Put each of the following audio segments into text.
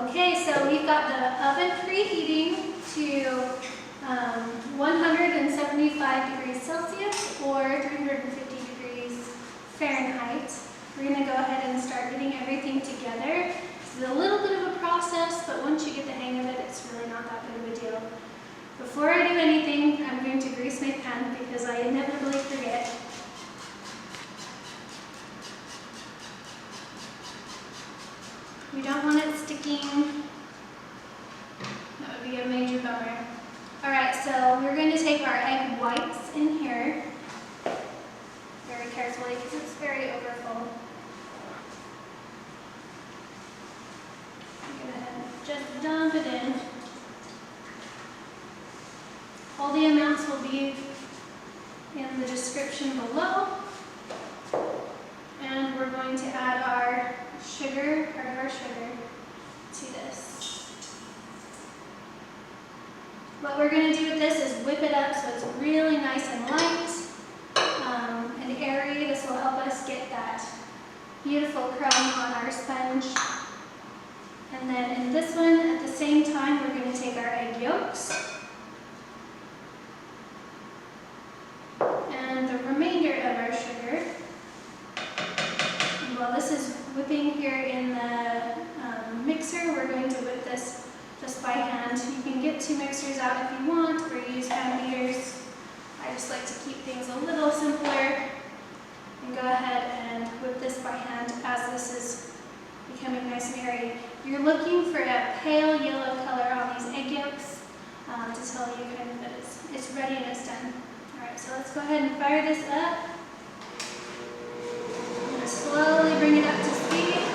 Okay, so we've got the oven preheating to 175 degrees Celsius or 350 degrees Fahrenheit. We're going to go ahead and start getting everything together. It's a little bit of a process, but once you get the hang of it, it's really not that big of a deal. Before I do anything, I'm going to grease my pan because I inevitably forget. We don't want it sticking. That would be a major bummer. Alright, so we're going to take our egg whites in here very carefully because it's very overfull. I'm going to just dump it in. All the amounts will be in the description below. And we're going to add our sugar, part of our sugar, to this. What we're going to do with this is whip it up so it's really nice and light and airy. This will help us get that beautiful crumb on our sponge. And then in this one, at the same time, we're going to take our egg yolks and the remainder of our sugar. And while this is whipping here in the mixer, we're going to whip this just by hand. You can get two mixers out if you want, or use hand beaters. I just like to keep things a little simpler and go ahead and whip this by hand as this is becoming nice and airy. You're looking for a pale yellow color on these egg yolks to tell you kind of that it's ready and it's done. Alright, so let's go ahead and fire this up. I'm going to slowly bring it up to speed.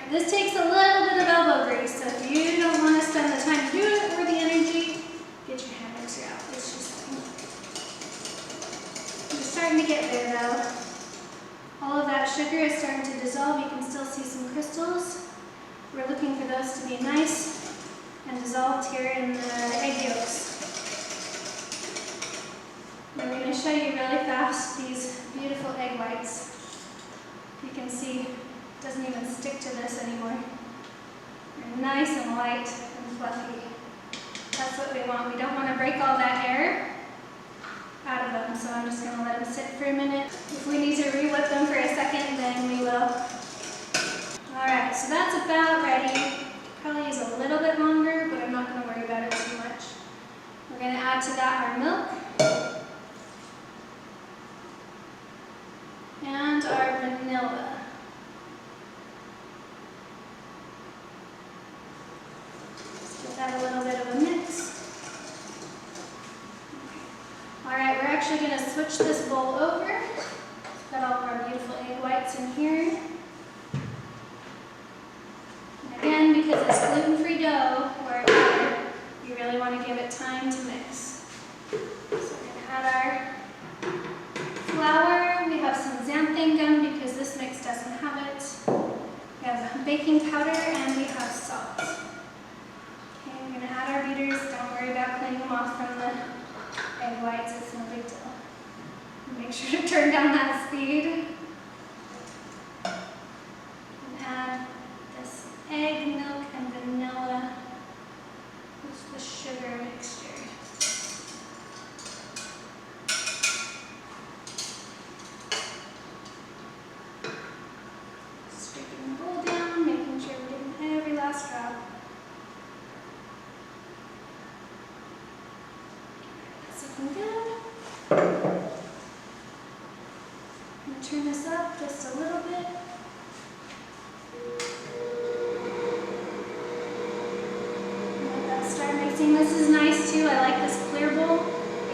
This takes a little bit of elbow grease, so if you don't want to spend the time to do it or the energy, get your hand mixer out. It's just fine. It's starting to get there though. All of that sugar is starting to dissolve. You can still see some crystals. We're looking for those to be nice and dissolved here in the egg yolks. We're going to show you really fast these beautiful egg whites. You can see doesn't even stick to this anymore. They're nice and light and fluffy. That's what we want. We don't want to break all that air out of them, so I'm just going to let them sit for a minute. If we need to re-whip them for a second, then we will. Alright, so that's about ready. Probably use a little bit longer, but I'm not going to worry about it too much. We're going to add to that our milk and our vanilla. Add a little bit of a mix. Alright, we're actually going to switch this bowl over. We've got all of our beautiful egg whites in here. And again, because it's gluten-free dough or butter, you really want to give it time to mix. So we're going to add our flour. We have some xanthan gum because this mix doesn't have it. We have baking powder and we have salt. We're going to add our beaters. Don't worry about cleaning them off from the egg whites. It's no big deal. Make sure to turn down that speed. And add this egg, milk, and vanilla with the sugar mixture. Scraping the bowl down, making sure we're getting every last drop. Good. I'm going to turn this up just a little bit. Let that start mixing. This is nice too. I like this clear bowl.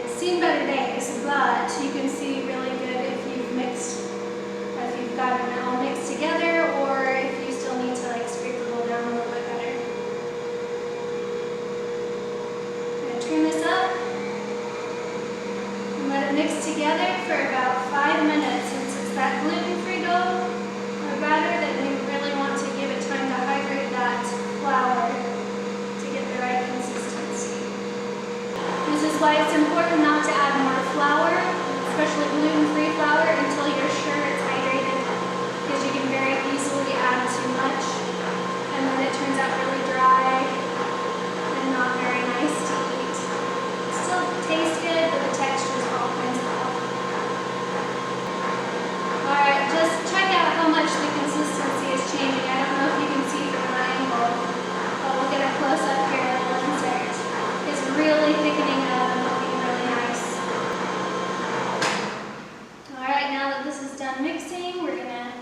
It's seen better days, but you can see really good if you've mixed, if you've got it all mixed together, or if you still need to like scrape the bowl down a little bit better. I'm going to turn this up. Let it mix together for about 5 minutes. Since it's that gluten-free dough or batter that we really want to give it time to hydrate that flour to get the right consistency. This is why it's important not to add more flour, especially done mixing, we're gonna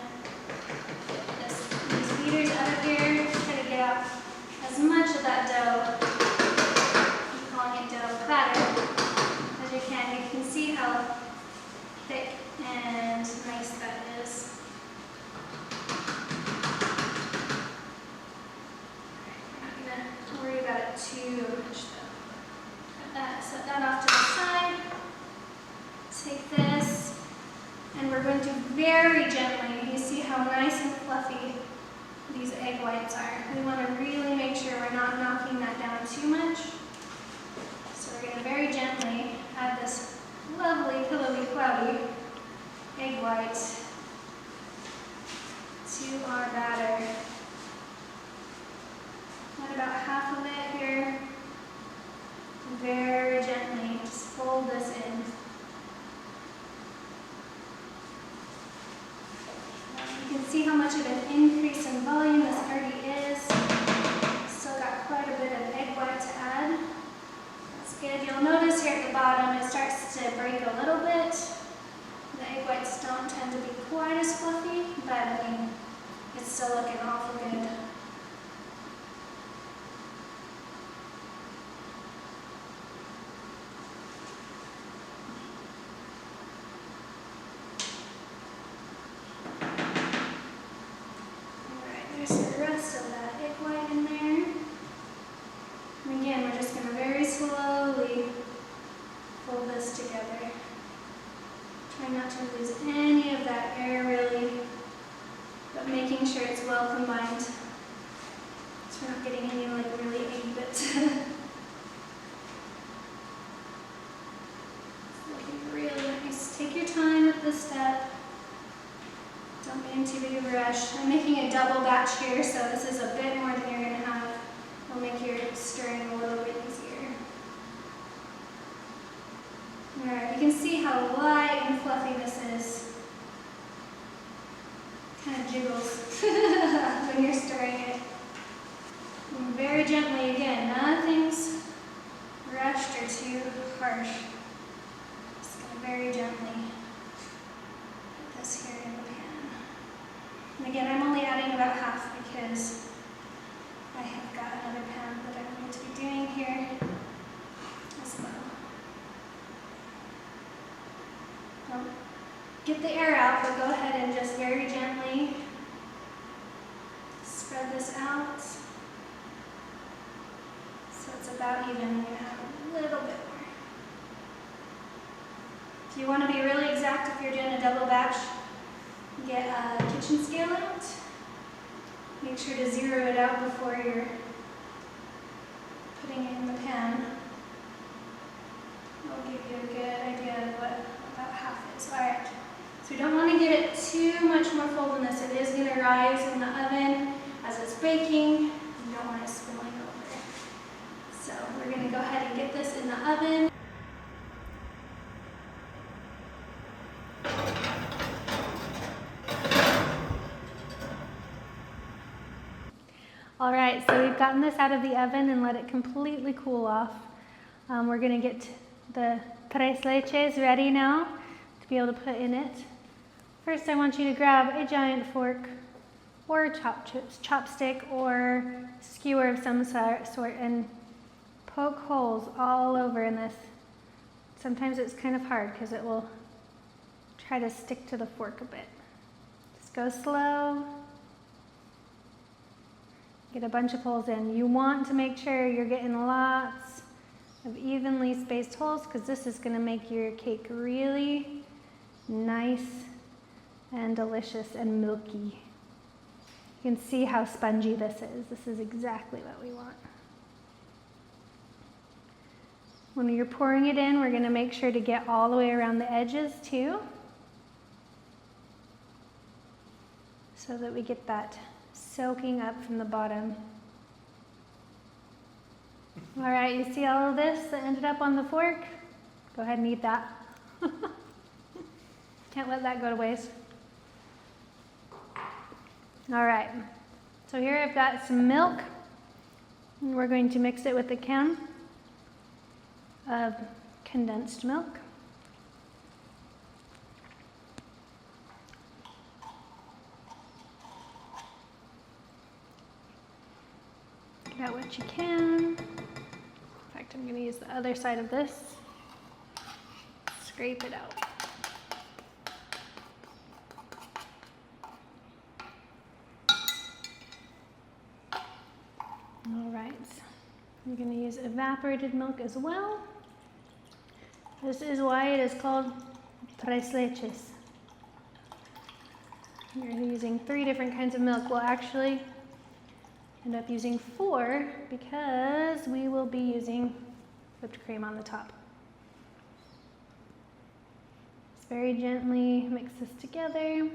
get these beaters out of here, try to get out as much of that dough, I'm calling it dough batter, as you can. You can see how thick and nice that is. We're not gonna worry about it too much though. Set that off to the side. Take this, and we're going to very gently, you see how nice and fluffy these egg whites are. We want to really make sure we're not knocking that down too much. So we're going to very gently add this lovely, pillowy, cloudy egg white to our batter. Add about half of it here. Very gently, just fold this in. You can see how much of an increase in volume this already is. Still got quite a bit of egg white to add. That's good. You'll notice here at the bottom it starts to break a little bit. The egg whites don't tend to be quite as fluffy, but I mean, it's still looking awful good. The rest of that egg white in there. And again, we're just going to very slowly fold this together. Try not to lose any of that air really, but making sure it's well combined. So we're not getting any like really eggy bits. Looking really nice. Take your time with this step. Don't be in too big of a rush. I'm making a double batch here, so this is a bit more than you're going to have. It'll make your stirring a little bit easier. Alright, you can see how light and fluffy this is. Kind of jiggles when you're stirring it. And very gently again, nothing's rushed or too harsh. Just going to very gently put this here in the pan. And again, I'm only adding about half because I have got another pan that I'm going to be doing here as well. Don't get the air out, but go ahead and just very gently spread this out so it's about even. You have a little bit more. If you want to be really exact, if you're doing a double batch, get a kitchen scale out. Make sure to zero it out before you're putting it in the pan. It'll give you a good idea of what about half is. Alright, so we don't want to get it too much more full than this. It is going to rise in the oven as it's baking. You don't want it spilling over. So we're going to go ahead and get this in the oven. All right, so we've gotten this out of the oven and let it completely cool off. We're going to get the tres leches ready now to be able to put in it. First, I want you to grab a giant fork or chopstick or skewer of some sort and poke holes all over in this. Sometimes it's kind of hard because it will try to stick to the fork a bit. Just go slow. Get a bunch of holes in. You want to make sure you're getting lots of evenly spaced holes because this is going to make your cake really nice and delicious and milky. You can see how spongy this is. This is exactly what we want. When you're pouring it in, we're going to make sure to get all the way around the edges too, so that we get that soaking up from the bottom. All right, you see all of this that ended up on the fork? Go ahead and eat that. Can't let that go to waste. All right, so here I've got some milk. And we're going to mix it with a can of condensed milk. Get out what you can. In fact, I'm going to use the other side of this. Scrape it out. All right, I'm going to use evaporated milk as well. This is why it is called tres leches. You're using 3 different kinds of milk. We'll actually end up using 4 because we will be using whipped cream on the top. Just very gently mix this together.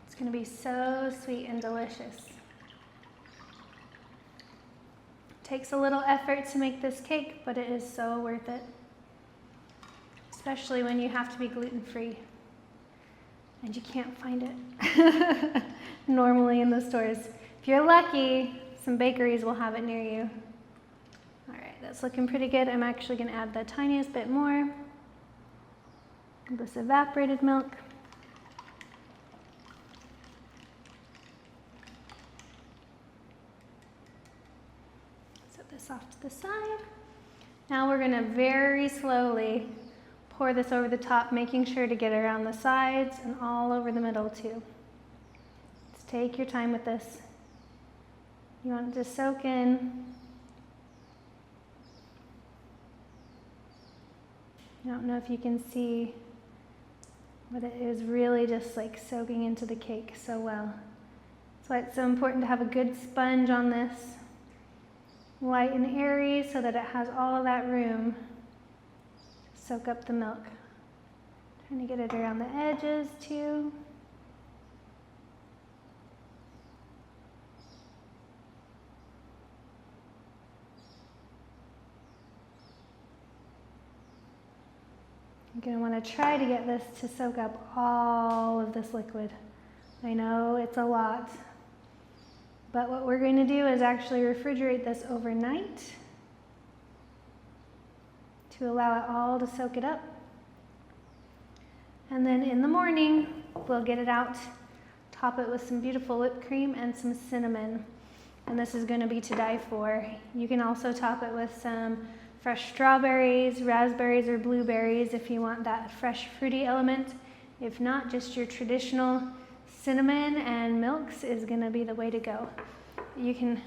It's going to be so sweet and delicious. Takes a little effort to make this cake, but it is so worth it. Especially when you have to be gluten-free and you can't find it normally in the stores. If you're lucky, some bakeries will have it near you. All right, that's looking pretty good. I'm actually going to add the tiniest bit more of this evaporated milk. Set this off to the side. Now we're going to very slowly pour this over the top, making sure to get around the sides and all over the middle too. Just take your time with this. You want it to soak in. I don't know if you can see, but it is really just like soaking into the cake so well. That's why it's so important to have a good sponge on this. Light and airy so that it has all of that room to soak up the milk. Trying to get it around the edges too. You're going to want to try to get this to soak up all of this liquid. I know it's a lot, but what we're going to do is actually refrigerate this overnight to allow it all to soak it up. And then in the morning, we'll get it out, top it with some beautiful whipped cream and some cinnamon. And this is going to be to die for. You can also top it with some fresh strawberries, raspberries, or blueberries if you want that fresh fruity element. If not, just your traditional cinnamon and milks is going to be the way to go. You can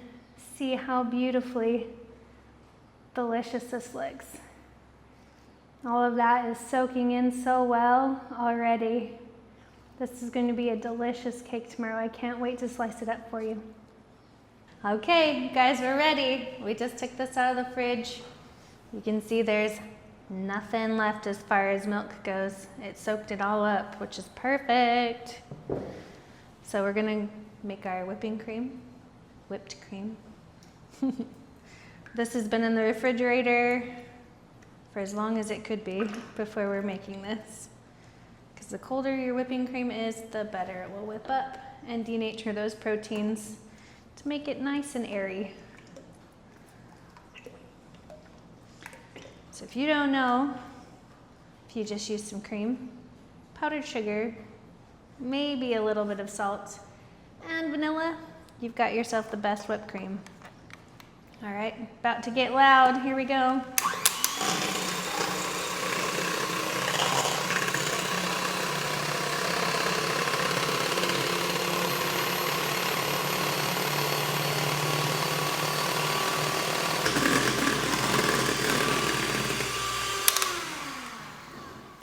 see how beautifully delicious this looks. All of that is soaking in so well already. This is going to be a delicious cake tomorrow. I can't wait to slice it up for you. Okay, guys, we're ready. We just took this out of the fridge. You can see there's nothing left as far as milk goes. It soaked it all up, which is perfect. So we're gonna make our whipped cream. This has been in the refrigerator for as long as it could be before we're making this. Because the colder your whipping cream is, the better it will whip up and denature those proteins to make it nice and airy. So if you don't know, if you just use some cream, powdered sugar, maybe a little bit of salt, and vanilla, you've got yourself the best whipped cream. All right, about to get loud. Here we go.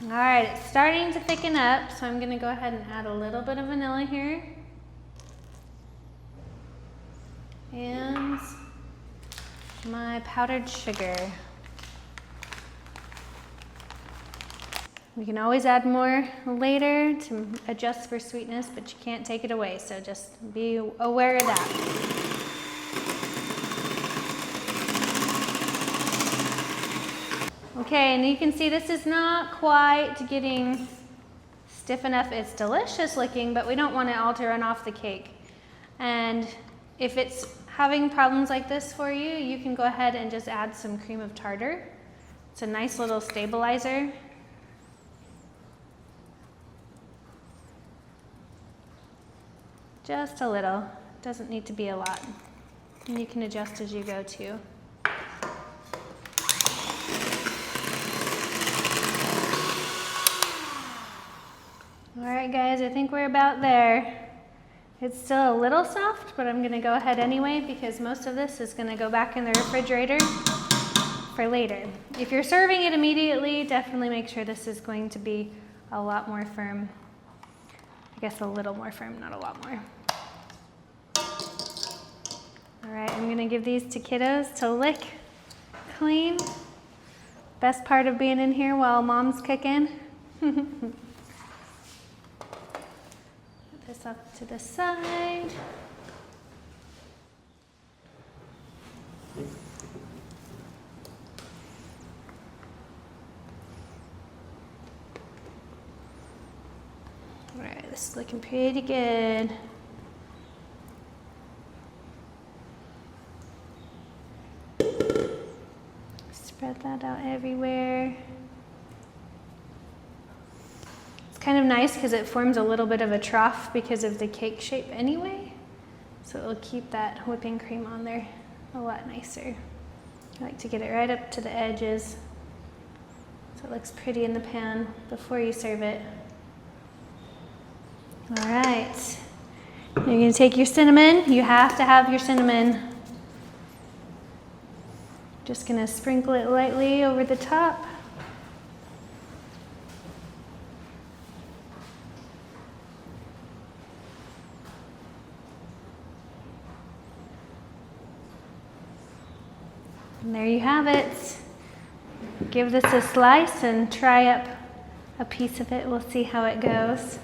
All right, it's starting to thicken up, so I'm gonna go ahead and add a little bit of vanilla here. And my powdered sugar. We can always add more later to adjust for sweetness, but you can't take it away, so just be aware of that. Okay, and you can see this is not quite getting stiff enough. It's delicious looking, but we don't want it all to run off the cake. And if it's having problems like this for you, you can go ahead and just add some cream of tartar. It's a nice little stabilizer. Just a little. Doesn't need to be a lot. And you can adjust as you go too. All right, guys, I think we're about there. It's still a little soft, but I'm gonna go ahead anyway because most of this is gonna go back in the refrigerator for later. If you're serving it immediately, definitely make sure this is going to be a lot more firm. I guess a little more firm, not a lot more. All right, I'm gonna give these to kiddos to lick clean. Best part of being in here while mom's cooking. Put this up to the side. All right, this is looking pretty good. Spread that out everywhere. It's kind of nice because it forms a little bit of a trough because of the cake shape anyway. So it'll keep that whipping cream on there a lot nicer. I like to get it right up to the edges so it looks pretty in the pan before you serve it. All right, you're gonna take your cinnamon. You have to have your cinnamon. Just gonna sprinkle it lightly over the top. And there you have it. Give this a slice and try up a piece of it. We'll see how it goes.